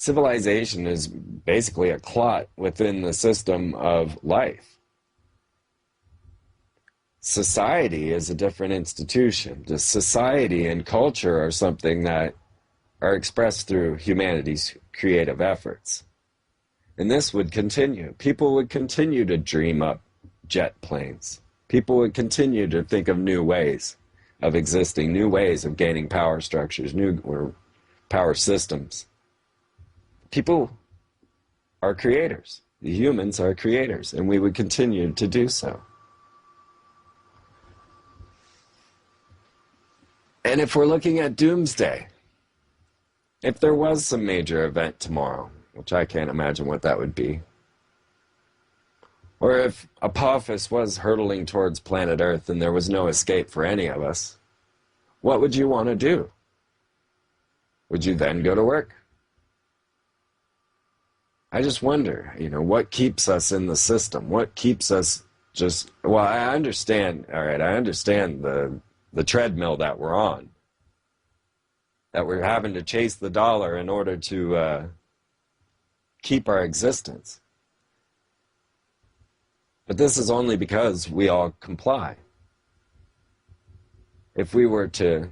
Civilization is basically a clot within the system of life. Society is a different institution. The society and culture are something that are expressed through humanity's creative efforts. And this would continue. People would continue to dream up jet planes. People would continue to think of new ways of existing, new ways of gaining power structures, new or power systems. People are creators. The humans are creators, and we would continue to do so. And if we're looking at doomsday, if there was some major event tomorrow, which I can't imagine what that would be, or if Apophis was hurtling towards planet Earth and there was no escape for any of us, what would you want to do? Would you then go to work? I just wonder, what keeps us in the system? What keeps us just, well, I understand, all right, I understand the treadmill that we're on, that we're having to chase the dollar in order to keep our existence. But this is only because we all comply. If we were to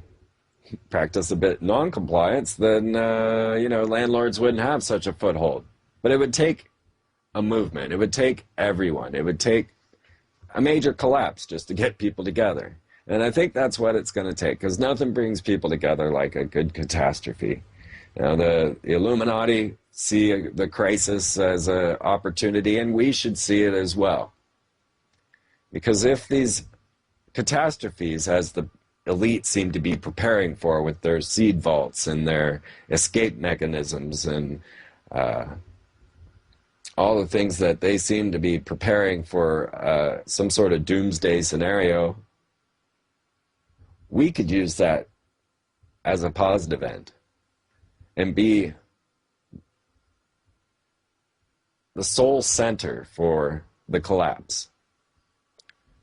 practice a bit non-compliance, then, landlords wouldn't have such a foothold. But it would take a movement. It would take everyone. It would take a major collapse just to get people together. And I think that's what it's going to take, because nothing brings people together like a good catastrophe. The Illuminati see the crisis as an opportunity, and we should see it as well. Because if these catastrophes, as the elite seem to be preparing for with their seed vaults and their escape mechanisms and all the things that they seem to be preparing for some sort of doomsday scenario, we could use that as a positive end and be the sole center for the collapse,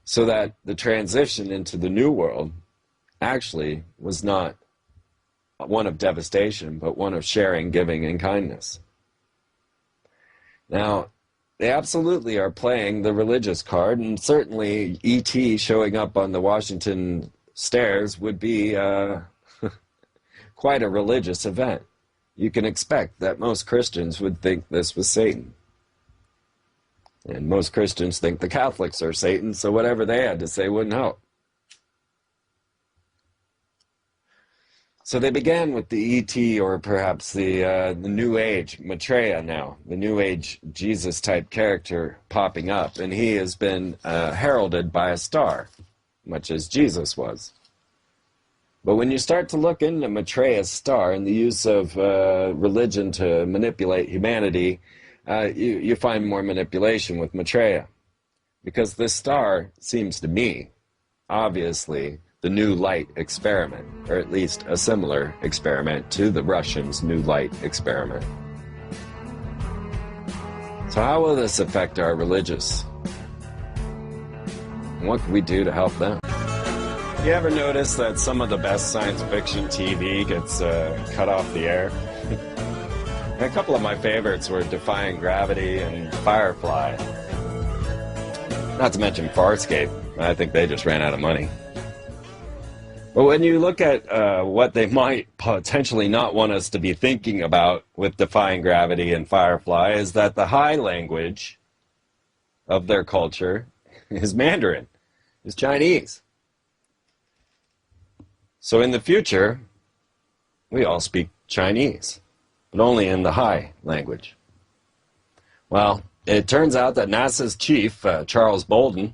so that the transition into the new world actually was not one of devastation, but one of sharing, giving, and kindness. Now, they absolutely are playing the religious card, and certainly E.T. showing up on the Washington stairs would be quite a religious event. You can expect that most Christians would think this was Satan. And most Christians think the Catholics are Satan, so whatever they had to say wouldn't help. So they began with the E.T. or perhaps the New Age Maitreya now, the New Age Jesus-type character popping up, and he has been heralded by a star, much as Jesus was. But when you start to look into Maitreya's star and the use of religion to manipulate humanity, you find more manipulation with Maitreya. Because this star seems to me, obviously, the New Light experiment, or at least a similar experiment to the Russians' New Light experiment. So how will this affect our religious? And what can we do to help them? You ever notice that some of the best science fiction TV gets cut off the air? A couple of my favorites were Defying Gravity and Firefly. Not to mention Farscape. I think they just ran out of money. But when you look at what they might potentially not want us to be thinking about with Defying Gravity and Firefly is that the high language of their culture is Mandarin, is Chinese. So in the future, we all speak Chinese, but only in the high language. Well, it turns out that NASA's chief, Charles Bolden,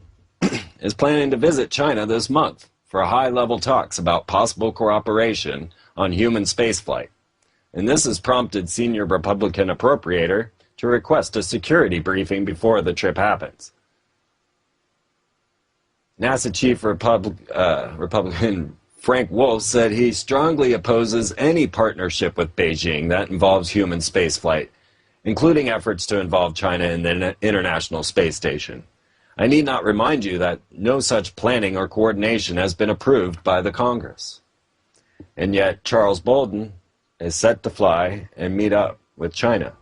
is planning to visit China this month for high-level talks about possible cooperation on human spaceflight. And this has prompted senior Republican appropriator to request a security briefing before the trip happens. NASA chief Republican Frank Wolf said he strongly opposes any partnership with Beijing that involves human spaceflight, including efforts to involve China in the International Space Station. I need not remind you that no such planning or coordination has been approved by the Congress. And yet Charles Bolden is set to fly and meet up with China.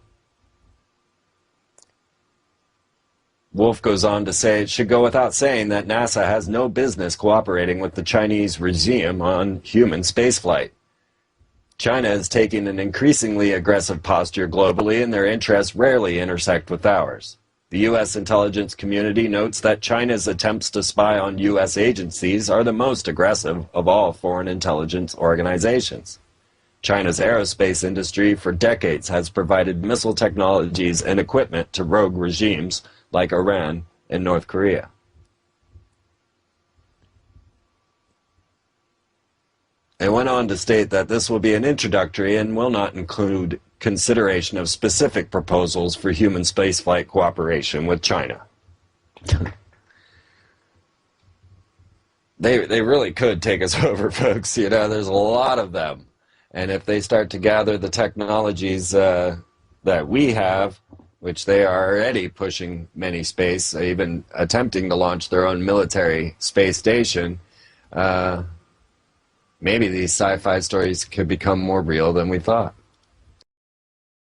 Wolf goes on to say it should go without saying that NASA has no business cooperating with the Chinese regime on human spaceflight. China is taking an increasingly aggressive posture globally, and their interests rarely intersect with ours. The U.S. intelligence community notes that China's attempts to spy on U.S. agencies are the most aggressive of all foreign intelligence organizations. China's aerospace industry for decades has provided missile technologies and equipment to rogue regimes like Iran and North Korea. It went on to state that this will be an introductory and will not include consideration of specific proposals for human spaceflight cooperation with China. They really could take us over, folks. You know, there's a lot of them. And if they start to gather the technologies that we have, which they are already pushing many space, even attempting to launch their own military space station, maybe these sci-fi stories could become more real than we thought.